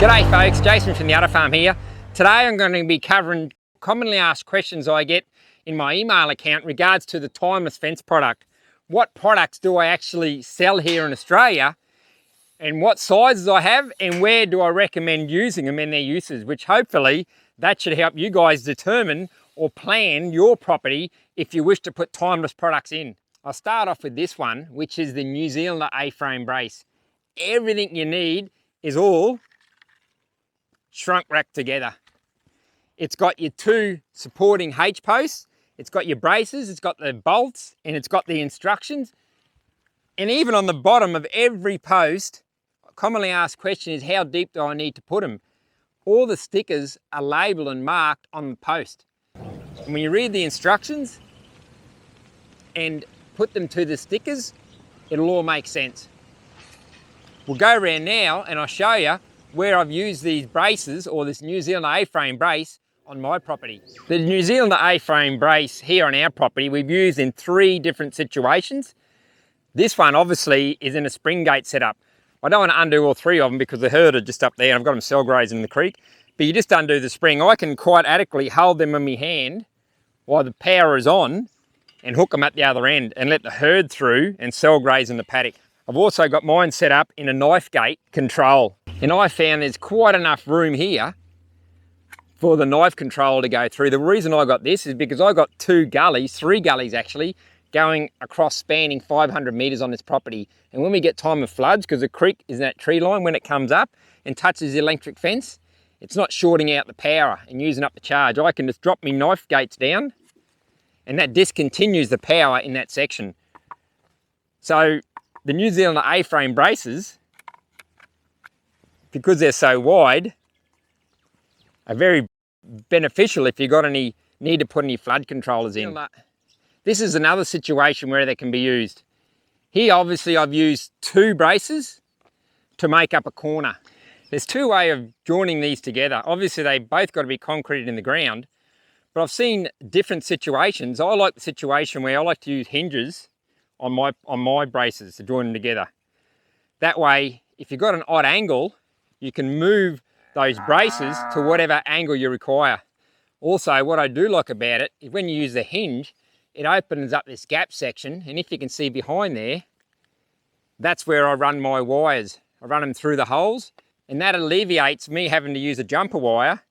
G'day folks, Jason from the Udderfarm here. Today I'm going to be covering commonly asked questions I get in my email account in regards to the timeless fence product. What products do I actually sell here in Australia, and what sizes I have, and where do I recommend using them and their uses, which hopefully that should help you guys determine or plan your property if you wish to put timeless products in. I'll start off with this one, which is the New Zealander A-frame brace. Everything you need is all shrunk racked together. It's got your two supporting H posts, it's got your braces, it's got the bolts, and it's got the instructions. And even on the bottom of every post, a commonly asked question is, how deep do I need to put them? All the stickers are labelled and marked on the post. And when you read the instructions and put them to the stickers, it'll all make sense. We'll go around now and I'll show you where I've used these braces, or this New Zealand A-frame brace, on my property. The New Zealand A-frame brace here on our property we've used in 3 different situations. This one obviously is in a spring gate setup. I don't want to undo all 3 of them because the herd are just up there and I've got them cell grazing in the creek. But you just undo the spring. I can quite adequately hold them in my hand while the power is on and hook them at the other end and let the herd through and cell graze in the paddock. I've also got mine set up in a knife gate control. And I found there's quite enough room here for the knife control to go through. The reason I got this is because I got 3 gullies actually, going across, spanning 500 metres on this property. And when we get time of floods, because the creek is in that tree line, when it comes up and touches the electric fence, it's not shorting out the power and using up the charge. I can just drop my knife gates down and that discontinues the power in that section. So the New Zealand A-frame braces, because they're so wide, are very beneficial if you've got any need to put any flood controllers in. This is another situation where they can be used. Here obviously I've used 2 braces to make up a corner. There's 2 ways of joining these together. Obviously they both got to be concreted in the ground, but I've seen different situations. I like the situation where I like to use hinges on my braces to join them together. That way, if you've got an odd angle, you can move those braces to whatever angle you require. Also, what I do like about it is when you use the hinge, it opens up this gap section, and if you can see behind there, that's where I run my wires. I run them through the holes, and that alleviates me having to use a jumper wire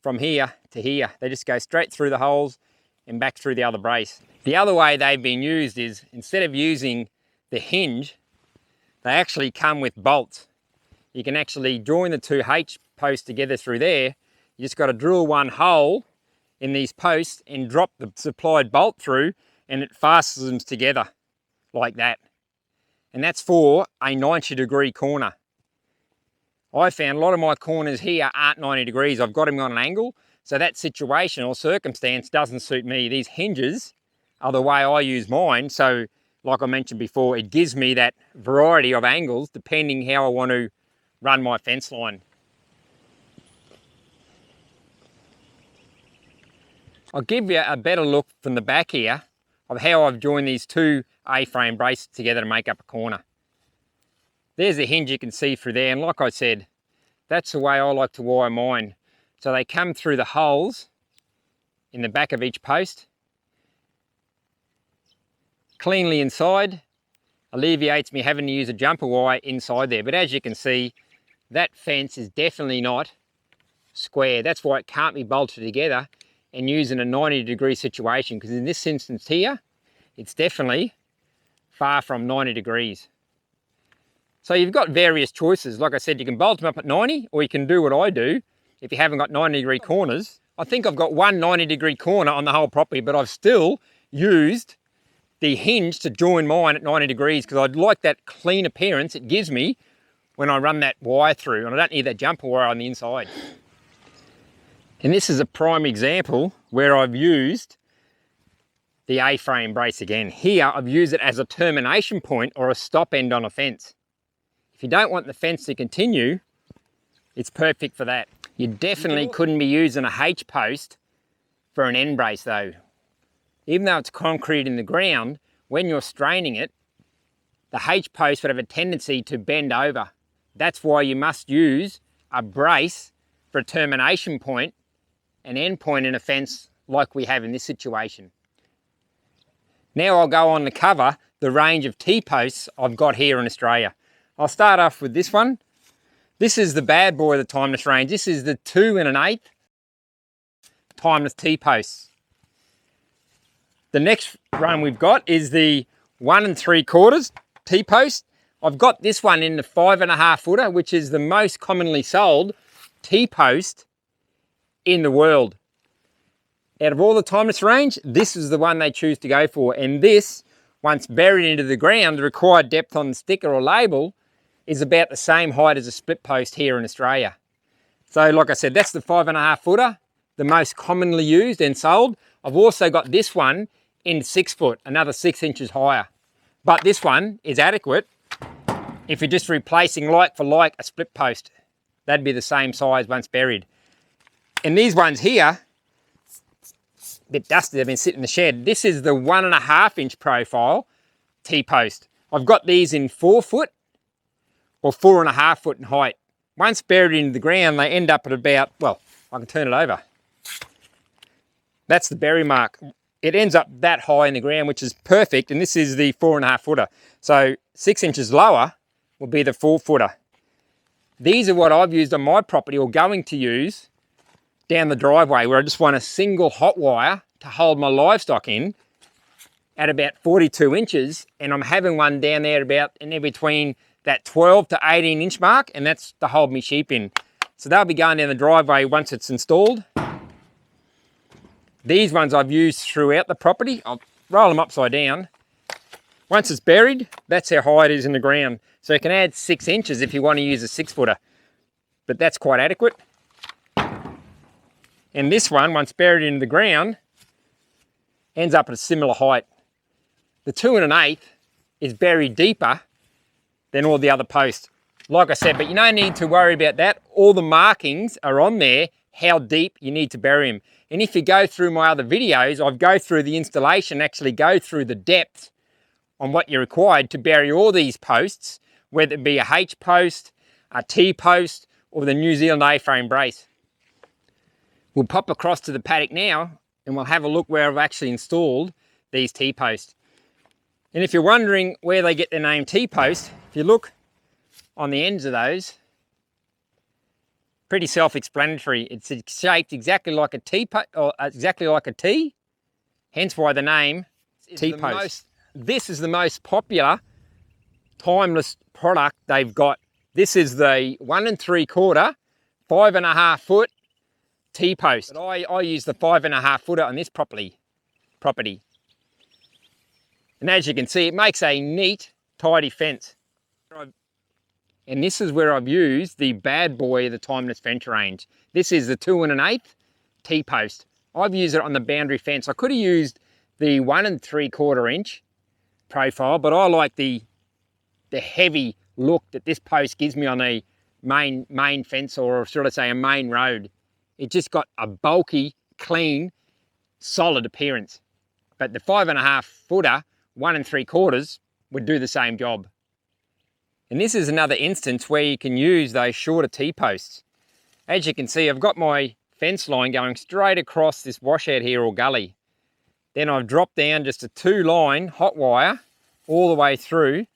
from here to here. They just go straight through the holes and back through the other brace. The other way they've been used is, instead of using the hinge, they actually come with bolts. You can actually join the 2 H posts together through there. You just got to drill 1 hole in these posts and drop the supplied bolt through, and it fastens them together like that. And that's for a 90-degree corner. I found a lot of my corners here aren't 90 degrees. I've got them on an angle, so that situation or circumstance doesn't suit me. These hinges are the way I use mine, so like I mentioned before, it gives me that variety of angles depending how I want to run my fence line. I'll give you a better look from the back here of how I've joined these 2 A-frame braces together to make up a corner. There's the hinge you can see through there, and like I said, that's the way I like to wire mine. So they come through the holes in the back of each post, cleanly inside, alleviates me having to use a jumper wire inside there. But as you can see, that fence is definitely not square. That's why it can't be bolted together and used in a 90-degree situation, because in this instance here, it's definitely far from 90 degrees. So you've got various choices. Like I said, you can bolt them up at 90, or you can do what I do if you haven't got 90-degree corners. I think I've got 1 90-degree corner on the whole property, but I've still used the hinge to join mine at 90 degrees because I'd like that clean appearance it gives me when I run that wire through, and I don't need that jumper wire on the inside. And this is a prime example where I've used the A-frame brace again. Here I've used it as a termination point or a stop end on a fence. If you don't want the fence to continue, it's perfect for that. You definitely couldn't be using a H post for an end brace though. Even though it's concrete in the ground, when you're straining it, the H post would have a tendency to bend over. That's why you must use a brace for a termination point, an end point in a fence like we have in this situation. Now I'll go on to cover the range of T-posts I've got here in Australia. I'll start off with this one. This is the bad boy of the timeless range. This is the 2 1/8 timeless T-posts. The next run we've got is the 1 3/4 T-post. I've got this one in the 5 1/2 footer, which is the most commonly sold T-post in the world. Out of all the timeless range, this is the one they choose to go for. And this, once buried into the ground, the required depth on the sticker or label is about the same height as a split post here in Australia. So like I said, that's the 5 1/2 footer, the most commonly used and sold. I've also got this one in 6 foot, another 6 inches higher. But this one is adequate if you're just replacing like for like a split post. That'd be the same size once buried. And these ones here, a bit dusty, they've been sitting in the shed. This is the 1 1/2 inch profile T-post. I've got these in 4 foot or 4 1/2 foot in height. Once buried into the ground, they end up at about, well, I can turn it over. That's the bury mark. It ends up that high in the ground, which is perfect. And this is the 4 1/2 footer. So 6 inches lower will be the 4 footer. These are what I've used on my property, or going to use down the driveway, where I just want a single hot wire to hold my livestock in at about 42 inches. And I'm having one down there about in between that 12 to 18 inch mark, and that's to hold my sheep in. So they'll be going down the driveway once it's installed. These ones I've used throughout the property. I'll roll them upside down. Once it's buried, that's how high it is in the ground. So you can add 6 inches if you want to use a 6 footer, but that's quite adequate. And this one, once buried in the ground, ends up at a similar height. The 2 1/8 is buried deeper than all the other posts. Like I said, but you don't need to worry about that. All the markings are on there, how deep you need to bury them. And if you go through my other videos, I've go through the installation, actually go through the depth on what you're required to bury all these posts, whether it be a H post, a T post, or the New Zealand A-frame brace. We'll pop across to the paddock now and we'll have a look where I've actually installed these T-posts. And if you're wondering where they get their name T-post, if you look on the ends of those, pretty self-explanatory. It's shaped exactly like a T, or exactly like a T, hence why the name T-post. This is the most popular timeless product they've got. This is the 1 3/4, 5 1/2 foot T-post. But I use the 5 1/2 footer on this property. And as you can see, it makes a neat, tidy fence. And this is where I've used the bad boy of the timeless fence range. This is the 2 1/8 T-post. I've used it on the boundary fence. I could have used the 1 3/4 inch profile, but I like the heavy look that this post gives me on a main fence, or should I say a main road. It just got a bulky, clean, solid appearance. But the 5 1/2 footer, 1 3/4 would do the same job. And this is another instance where you can use those shorter T-posts. As you can see, I've got my fence line going straight across this washout here, or gully. Then I've dropped down just a 2-line hot wire all the way through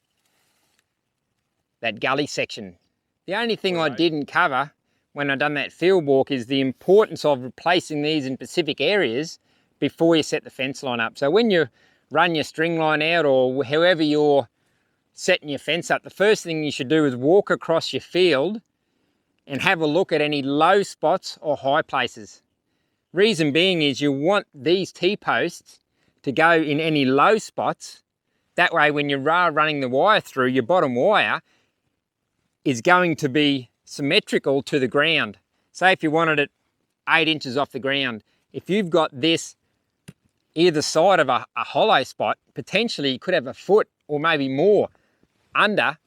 that gully section. The only thing I didn't cover when I done that field walk is the importance of replacing these in specific areas before you set the fence line up. So when you run your string line out, or however you're setting your fence up, the first thing you should do is walk across your field and have a look at any low spots or high places. Reason being is you want these T-posts to go in any low spots. That way when you're running the wire through, your bottom wire is going to be symmetrical to the ground. Say if you wanted it 8 inches off the ground, if you've got this either side of a hollow spot, potentially you could have a foot or maybe more under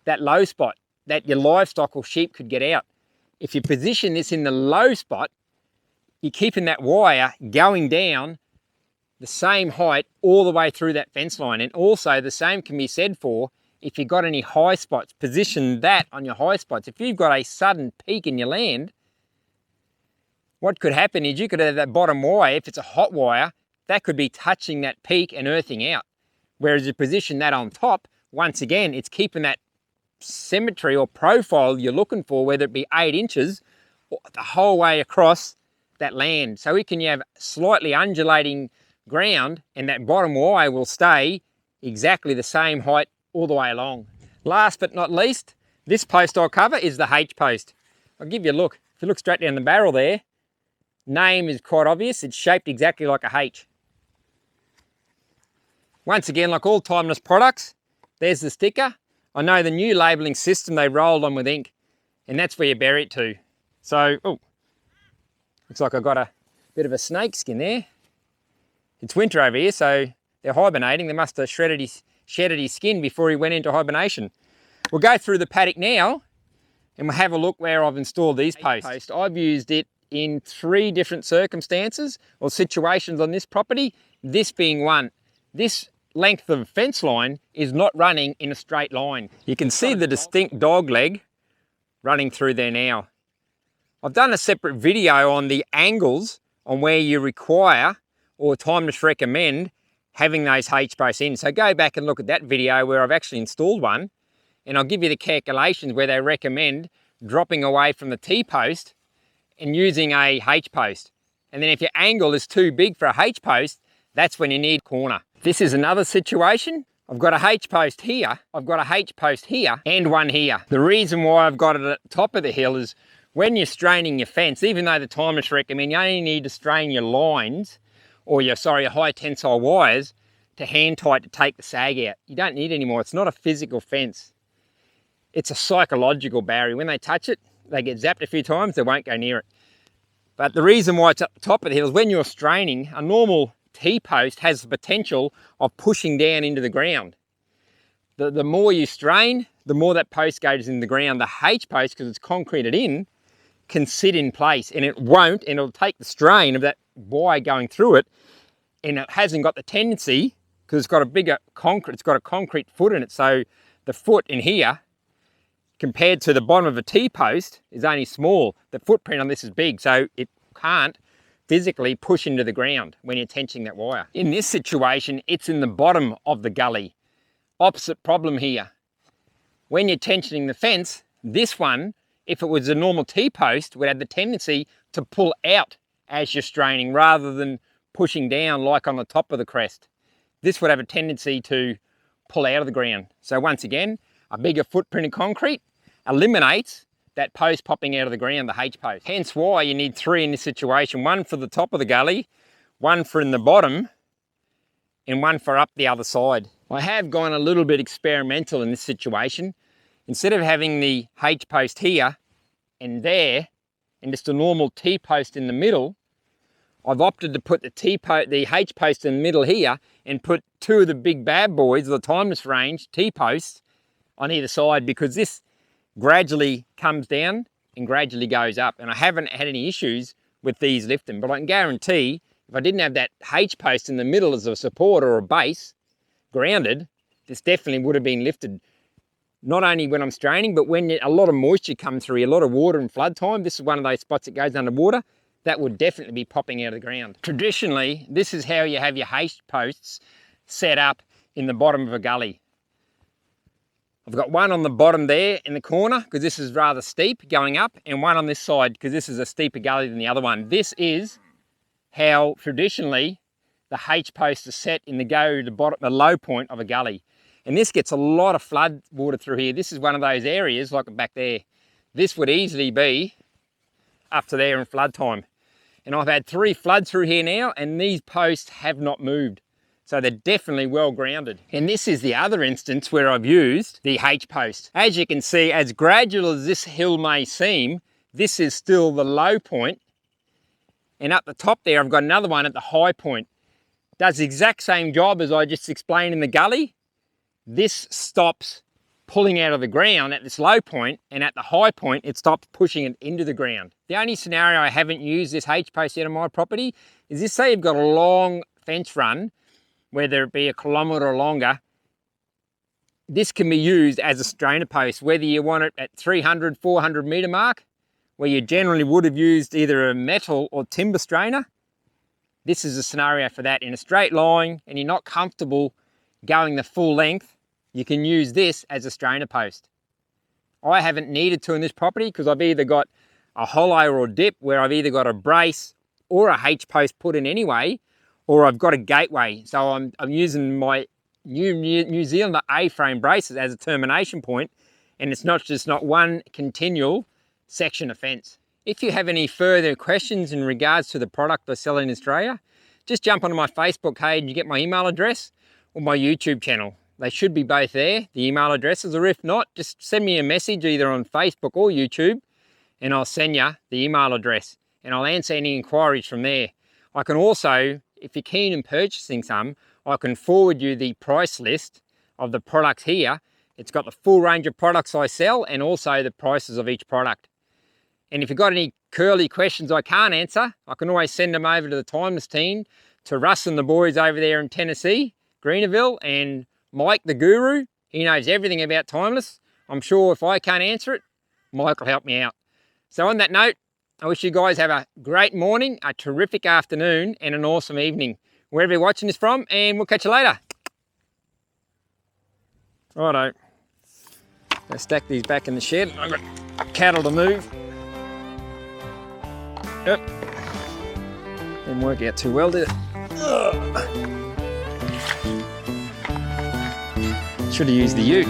that low spot that your livestock or sheep could get out. If you position this in the low spot, you're keeping that wire going down the same height all the way through that fence line. And also the same can be said for if you've got any high spots, position that on your high spots. If you've got a sudden peak in your land, what could happen is you could have that bottom wire, if it's a hot wire, that could be touching that peak and earthing out. Whereas you position that on top, once again, it's keeping that symmetry or profile you're looking for, whether it be 8 inches or the whole way across that land. So we can have slightly undulating ground and that bottom wire will stay exactly the same height all the way along. Last but not least, this post I'll cover is the H post. I'll give you a look. If you look straight down the barrel there, name is quite obvious. It's shaped exactly like a H. Once again, like all timeless products, there's the sticker. I know the new labelling system they rolled on with ink, and that's where you bury it to. So, oh, looks like I've got a bit of a snake skin there. It's winter over here, so they're hibernating. They must have shedded his skin before he went into hibernation. We'll go through the paddock now, and we'll have a look where I've installed these posts. I've used it in 3 different circumstances or situations on this property, this being one. This length of fence line is not running in a straight line. You can see the distinct dog leg running through there now. I've done a separate video on the angles on where you require or timeless recommend having those H posts in. So go back and look at that video where I've actually installed one, and I'll give you the calculations where they recommend dropping away from the T-post and using a H post. And then if your angle is too big for a H post, that's when you need corner. This is another situation. I've got a H post here, I've got a H post here, and one here. The reason why I've got it at the top of the hill is when you're straining your fence, even though the timers recommend you only need to strain your lines, or your high tensile wires to hand tight to take the sag out. You don't need any more. It's not a physical fence. It's a psychological barrier. When they touch it, they get zapped a few times, they won't go near it. But the reason why it's at the top of the hill is when you're straining, a normal T-post has the potential of pushing down into the ground. The more you strain, the more that post goes in the ground. The H post, because it's concreted in, can sit in place, and it won't, and it'll take the strain of that wire going through it, and it hasn't got the tendency, because it's got a bigger concrete, it's got a concrete foot in it, so the foot in here, compared to the bottom of a T-post, is only small. The footprint on this is big, so it can't physically push into the ground when you're tensioning that wire. In this situation, it's in the bottom of the gully. Opposite problem here. When you're tensioning the fence, this one, if it was a normal T-post, would have the tendency to pull out as you're straining rather than pushing down like on the top of the crest. This would have a tendency to pull out of the ground. So once again, a bigger footprint of concrete eliminates that post popping out of the ground, the H post. Hence why you need 3 in this situation. One for the top of the gully, one for in the bottom, and one for up the other side. I have gone a little bit experimental in this situation. Instead of having the H post here and there, and just a normal T-post in the middle, I've opted to put the H post in the middle here and put 2 of the big bad boys, the timeless range T-posts, on either side, because this gradually comes down and gradually goes up. And I haven't had any issues with these lifting, but I can guarantee if I didn't have that H post in the middle as a support or a base, grounded, this definitely would have been lifted. Not only when I'm straining, but when a lot of moisture comes through, a lot of water and flood time, this is one of those spots that goes underwater, that would definitely be popping out of the ground. Traditionally, this is how you have your H posts set up in the bottom of a gully. I've got one on the bottom there in the corner, because this is rather steep going up, and one on this side, because this is a steeper gully than the other one. This is how traditionally the H posts are set in the low point of a gully. And this gets a lot of flood water through here. This is one of those areas, like back there. This would easily be up to there in flood time. And I've had 3 floods through here now, and these posts have not moved. So they're definitely well grounded. And this is the other instance where I've used the H post. As you can see, as gradual as this hill may seem, this is still the low point. And up the top there, I've got another one at the high point. Does the exact same job as I just explained in the gully. This stops pulling out of the ground at this low point, and at the high point, it stops pushing it into the ground. The only scenario I haven't used this H post yet on my property is this, say you've got a long fence run, whether it be 1 kilometre or longer, this can be used as a strainer post, whether you want it at 300, 400 metre mark, where you generally would have used either a metal or timber strainer. This is a scenario for that. In a straight line and you're not comfortable going the full length, you can use this as a strainer post. I haven't needed to in this property because I've either got a hollow or a dip where I've either got a brace or a H post put in anyway, or I've got a gateway. So I'm using my New Zealand A-frame braces as a termination point, and it's not one continual section of fence. If you have any further questions in regards to the product I sell in Australia, just jump onto my Facebook page and you get my email address, or my YouTube channel. They should be both there, the email addresses, or if not, just send me a message either on Facebook or YouTube and I'll send you the email address and I'll answer any inquiries from there. I can also, if you're keen in purchasing some, I can forward you the price list of the products here. It's got the full range of products I sell and also the prices of each product. And if you've got any curly questions I can't answer, I can always send them over to the Timeless team, to Russ and the boys over there in Tennessee, Greenville, and Mike the guru. He knows everything about Timeless. I'm sure if I can't answer it, Mike will help me out. So on that note, I wish you guys have a great morning, a terrific afternoon, and an awesome evening, wherever you're watching this from, and we'll catch you later. Righto. I'll stack these back in the shed. I've got cattle to move. Yep. Didn't work out too well, did it? Should have used the ute.